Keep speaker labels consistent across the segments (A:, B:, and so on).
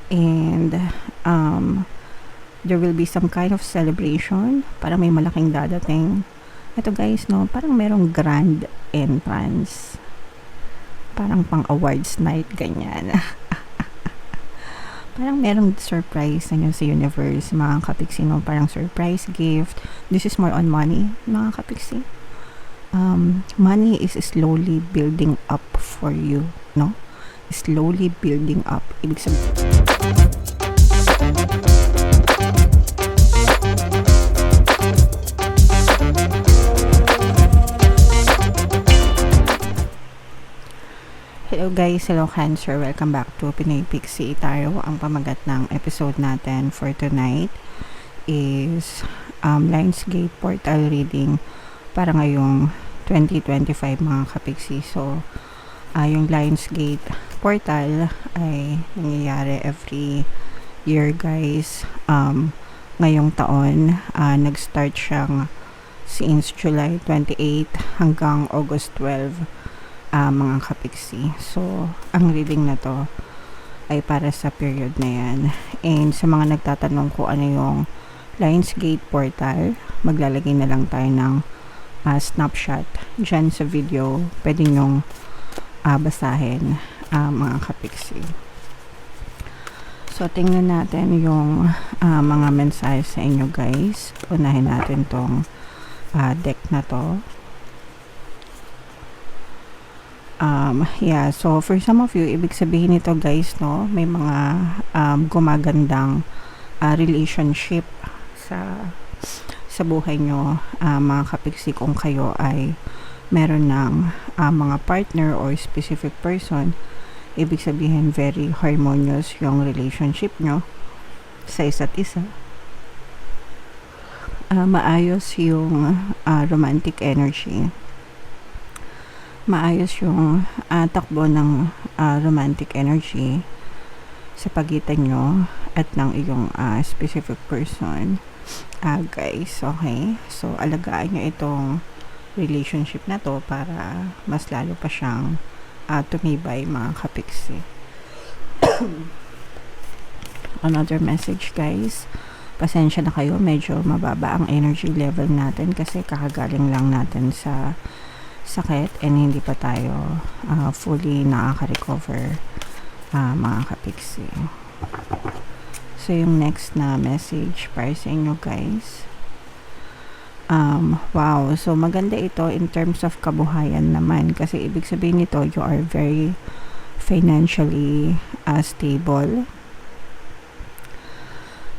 A: And there will be some kind of celebration. Parang may malaking dadating. Ito guys, no, parang merong grand entrance. Parang pang awards night, ganyan. Parang merong surprise na sa universe, mga kapiksi, no? Parang surprise gift. This is more on money, mga kapiksi. Money is slowly building up for you, no? Slowly building up. Ibig sabihin, hello guys, hello Cancer, welcome back to Pinoy Pixie Tarot. Ang pamagat ng episode natin for tonight is Lionsgate Portal reading para ngayong 2025 mga kapixie. So, yung Lionsgate Portal ay nangyayari every year guys. Ngayong taon, nag-start siyang since July 28 hanggang August 12 mga kapixie. So, ang reading na to ay para sa period na yan. And sa mga nagtatanong ko ano yung Lionsgate Portal, maglalagay na lang tayo ng snapshot dyan sa video. Pwede nyong basahin mga kapixie. So, tingnan natin yung mga mensahe sa inyo guys. Unahin natin tong deck na to. Yeah, so for some of you, ibig sabihin nito guys, no, may mga gumagandang relationship sa buhay nyo, mga kapiksi, kung kayo ay meron ng mga partner or specific person. Ibig sabihin very harmonious yung relationship nyo sa isa't isa. Maayos yung romantic energy. Maayos yung takbo ng romantic energy sa pagitan nyo at ng iyong specific person. Guys, okay? So, alagaan nyo itong relationship na to para mas lalo pa siyang tumibay, mga kapiksi. Another message guys, pasensya na kayo, medyo mababa ang energy level natin kasi kakagaling lang natin sa sakit and hindi pa tayo fully nakaka-recover, mga kapiksi. So yung next na message para sa inyo guys, wow, so maganda ito in terms of kabuhayan naman kasi ibig sabihin nito you are very financially stable.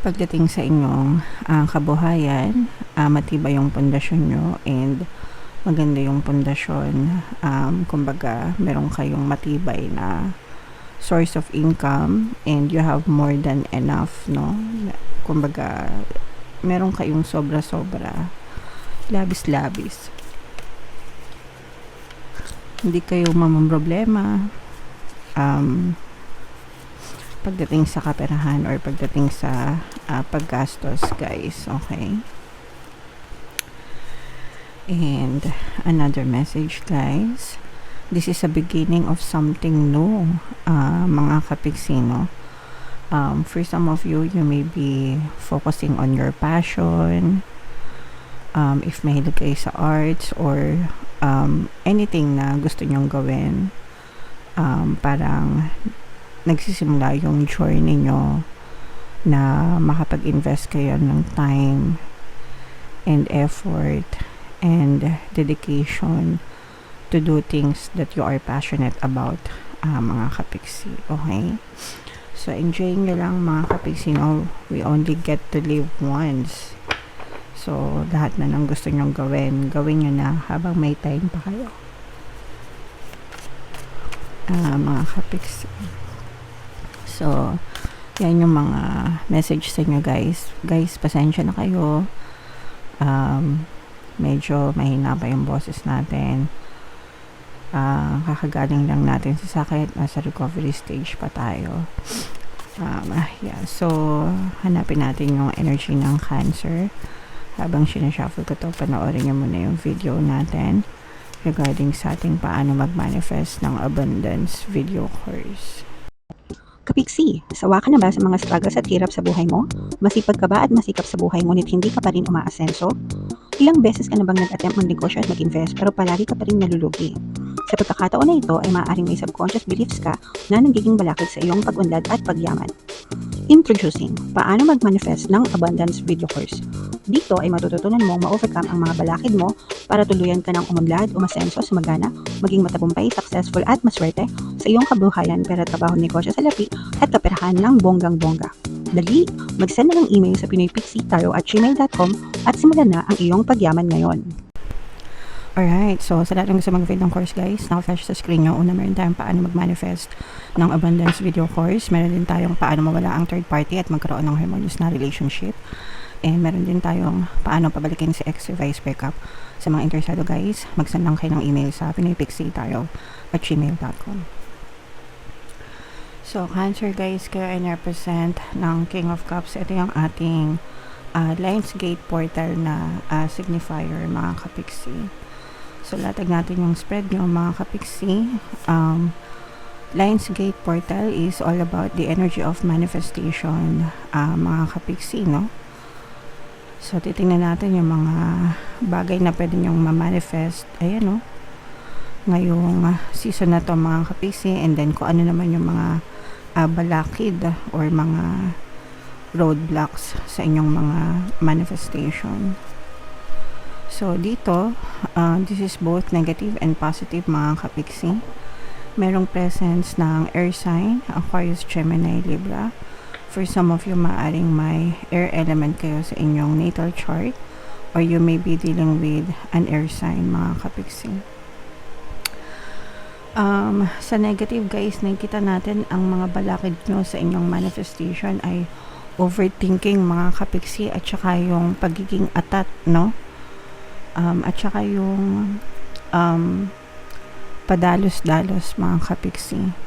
A: Pagdating sa inyong kabuhayan, matibay yung pundasyon nyo and maganda yung pundasyon. Kumbaga, meron kayong matibay na source of income and you have more than enough, no? Kumbaga, meron kayong sobra-sobra. Labis-labis. Hindi kayo mamamroblema. Pagdating sa kaperahan or pagdating sa paggastos, guys. Okay? And another message guys, this is a beginning of something new, mga kapiksino. For some of you, you may be focusing on your passion, if mahilig kayo sa arts or anything na gusto nyong gawin. Parang nagsisimula yung journey nyo na makapag-invest kayo ng time and effort and dedication to do things that you are passionate about, mga kapiksi. Okay? So, enjoy nyo lang, mga kapiksi. No? We only get to live once. So, lahat na ng gusto nyong gawin nyo na habang may time pa kayo. Mga kapiksi. So, yan yung mga message sa inyo guys. Guys, pasensya na kayo. Medyo mahina pa yung boses natin. Kakagaling lang natin sa sakit. Nasa recovery stage pa tayo. Yeah. So, hanapin natin yung energy ng Cancer. Habang sinashuffle ko to, panoorin nyo muna yung video natin regarding sa ating paano mag-manifest ng abundance video course.
B: Kapiksi, sawa ka na ba sa mga struggles at hirap sa buhay mo? Masipag ka ba at masikap sa buhay ngunit hindi ka pa rin umaasenso? Ilang beses ka na bang nag-attempt magnegosyo at mag-invest pero palagi ka pa rin nalulugi? Sa pagkakataon na ito ay maaaring may subconscious beliefs ka na nagiging balakid sa iyong pag-unlad at pagyaman. Introducing, paano mag-manifest ng abundance video course. Dito ay matututunan mong ma-overcome ang mga balakid mo para tuluyan ka ng umunlad, umasenso, sumagana, maging matagumpay, successful at maswerte sa iyong kabuhayan, pera, trabaho, negosyo sa lapi at kaperahan ng bonggang-bongga. Dali, mag-send na ng email sa pinoypixitaro@gmail.com at simulan na ang iyong pagyaman ngayon.
A: Alright, so sa lahat ng gusto mag-avail ng course guys, naka-flash sa screen nyo. Una, meron tayong paano mag-manifest ng abundance video course. Meron din tayong paano mawala ang third party at magkaroon ng harmonious na relationship. And meron din tayong paano pabalikin si ex-revised breakup. Sa mga interesado guys, mag-send lang kayo ng email sa pinoypixitaro@gmail.com. So, Cancer guys, kayo ay represent ng King of Cups. Ito yung ating Lionsgate portal na signifier, mga kapiksi. So, latag natin yung spread nyo, mga kapiksi. Lionsgate portal is all about the energy of manifestation, mga kapiksi, no? So, titingnan natin yung mga bagay na pwede nyong ma-manifest. Ayan, no? Ngayong season na to, mga kapiksi. And then, kung ano naman yung mga balakid or mga roadblocks sa inyong mga manifestation. So, dito, this is both negative and positive, mga kapiksi. Merong presence ng air sign, Aquarius, Gemini, Libra. For some of you, maaring may air element kayo sa inyong natal chart or you may be dealing with an air sign, mga kapiksi. Sa negative, guys, nakikita natin ang mga balakid nyo sa inyong manifestation ay overthinking, mga kapiksi, at saka yung pagiging atat, no? At saka yung padalos-dalos, mga kapiksi.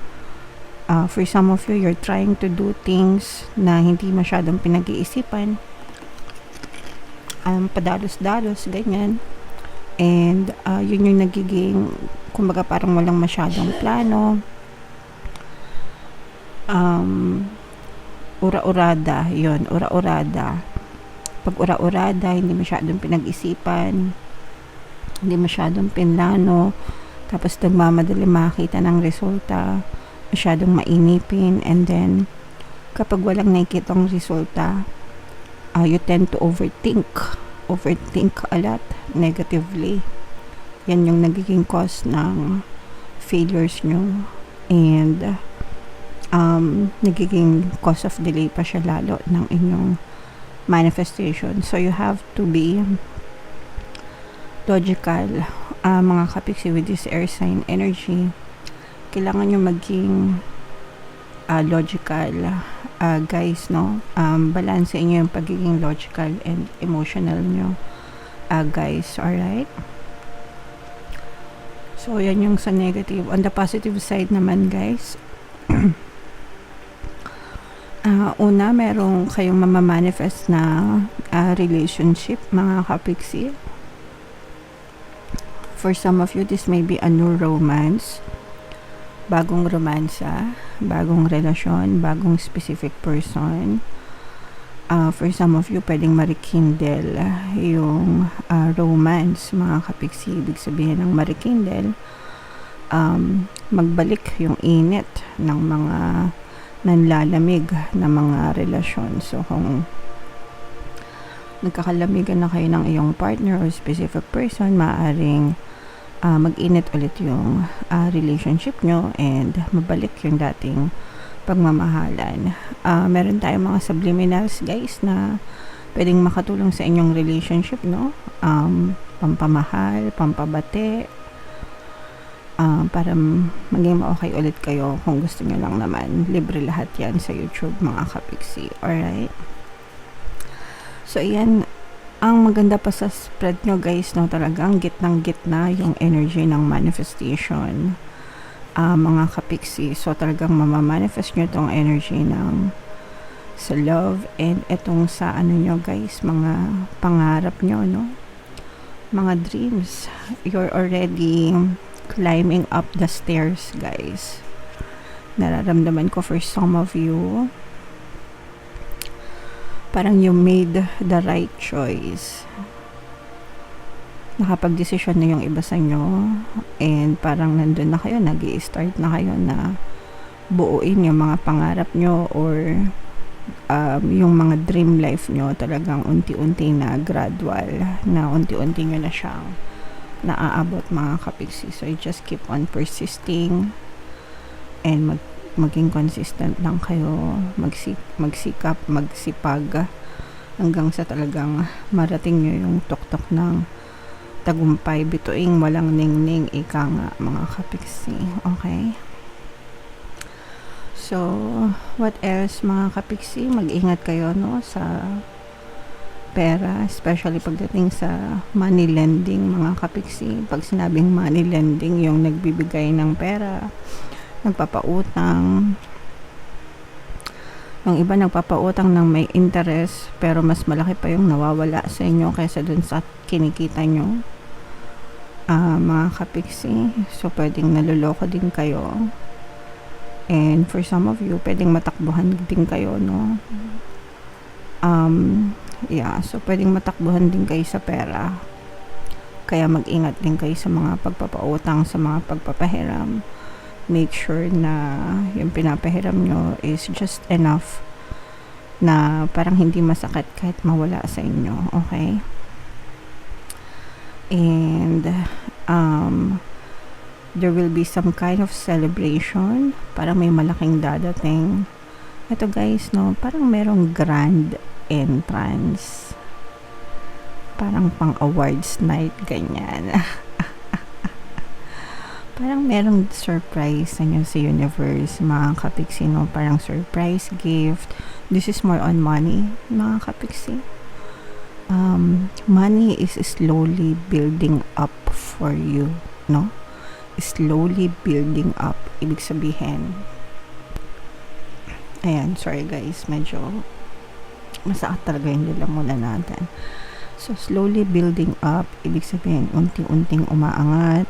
A: For some of you, you're trying to do things na hindi masyadong pinag-iisipan. Padalos-dalos, ganyan. And yun yung nagiging, kumbaga parang walang masyadong plano. Ura-urada, yun, ura-urada. Pag ura-urada, hindi masyadong pinag-isipan, hindi masyadong pinlano, tapos nagmamadali makita ng resulta, masyadong mainipin, and then kapag walang nakikitang resulta, you tend to overthink a lot negatively. Yan yung nagiging cause ng failures nyo, and nagiging cause of delay pa siya lalo ng inyong manifestation. So you have to be logical, mga kapiksi, with this air sign energy. Kailangan nyo maging logical, guys, no? Balanse nyo yung pagiging logical and emotional nyo, guys, alright? So yan yung sa negative. On the positive side naman, guys, una, merong kayong mamamanifest na relationship, mga kapiksi. For some of you, this may be a new romance, bagong romansa, bagong relasyon, bagong specific person. For some of you, pwedeng marikindle yung romance, mga kapiksi. Ibig sabihin ng marikindle, magbalik yung init ng mga nanlalamig na mga relasyon. So, kung nagkakalamigan na kayo ng iyong partner or specific person, maaaring mag-init ulit yung relationship nyo and mabalik yung dating pagmamahalan. Meron tayong mga subliminals, guys, na pwedeng makatulong sa inyong relationship, no? Pampamahal, pampabate, para maging okay ulit kayo. Kung gusto nyo lang naman, libre lahat yan sa YouTube, mga kapiksi. Alright? So, ayan, ang maganda pa sa spread nyo, guys, no, talagang gitnang-gitna yung energy ng manifestation, mga kapiksi. So, talagang mamamanifest nyo itong energy ng sa love and itong sa ano nyo, guys, mga pangarap nyo, no? Mga dreams. You're already climbing up the stairs, guys. nararamdaman ko for some of you, parang you made the right choice. Nakapag-desisyon na yung iba sa inyo, and parang nandun na kayo, nag-i-start na kayo na buuin yung mga pangarap nyo, or yung mga dream life nyo, talagang unti-unti na gradual, na unti-unti nyo na siyang naaabot, mga kapiksi. So you just keep on persisting, and maging consistent lang kayo, magsikap, magsipag, hanggang sa talagang marating nyo yung tuktok ng tagumpay. Bituing walang ningning, ika nga, mga kapiksi. Okay? So, what else, mga kapiksi? Mag-ingat kayo, no, sa pera, especially pagdating sa money lending, mga kapiksi. Pag sinabing money lending, yung nagbibigay ng pera, nagpapautang. Yung iba nagpapautang ng may interest, pero mas malaki pa yung nawawala sa inyo kaysa dun sa kinikita nyo, mga kapiksi. So pwedeng naluloko din kayo, and for some of you, pwedeng matakbuhan din kayo, no. So pwedeng matakbuhan din kayo sa pera, kaya mag-ingat din kayo sa mga pagpapautang, sa mga pagpapahiram. Make sure na yung pinapahiram nyo is just enough na parang hindi masakit kahit mawala sa inyo. Okay? And there will be some kind of celebration, parang may malaking dadating. Ito guys, no, parang merong grand entrance, parang pang awards night, ganyan. Parang merong surprise sa inyo sa universe, mga kapiksi, no? Parang surprise gift. This is more on money, mga kapiksi. Money is slowly building up for you, no? Slowly building up. Ibig sabihin, ayan, sorry guys, medyo masakit talaga yung lalamunan natin. So, slowly building up, ibig sabihin, unti-unting umaangat,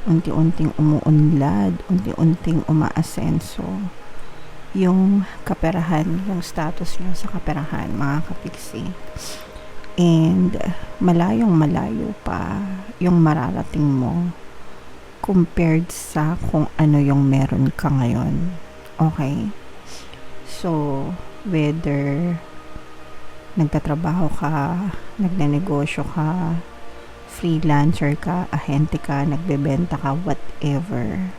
A: unti-unting umuunlad, unti-unting umaasenso yung kaperahan, yung status nyo sa kaperahan, mga kapiksi. And malayong malayo pa yung mararating mo compared sa kung ano yung meron ka ngayon. Okay? So, whether nagtatrabaho ka, nagnenegosyo ka, freelancer ka, ahente ka, nagbebenta ka, whatever,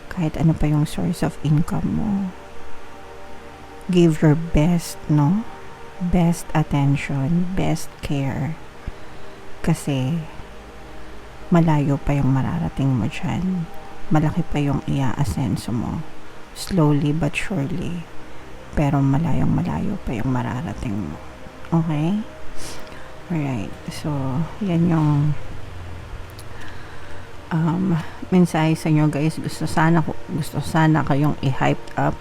A: kahit ano pa yung source of income mo, give your best, no? Best attention, best care, kasi malayo pa yung mararating mo dyan, malaki pa yung ia-asenso mo, slowly but surely, pero malayong malayo pa yung mararating mo. Okay? Alright. So, yan yung mensahe sa inyo, guys. Gusto sana kayong i-hyped up,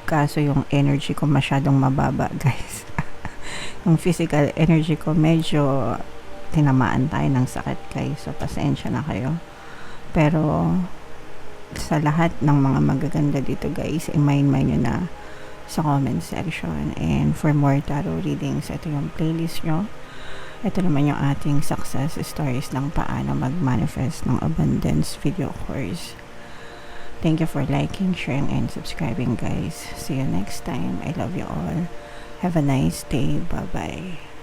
A: kaso yung energy ko masyadong mababa, guys. Yung physical energy ko medyo tinamaan tayo ng sakit, guys. So, pasensya na kayo. Pero sa lahat ng mga magaganda dito, guys, i-mind nyo na sa comment section. And for more tarot readings, ito yung playlist nyo. Ito naman yung ating success stories ng paano mag-manifest ng abundance video course. Thank you for liking, sharing, and subscribing, guys. See you next time. I love you all. Have a nice day. Bye-bye.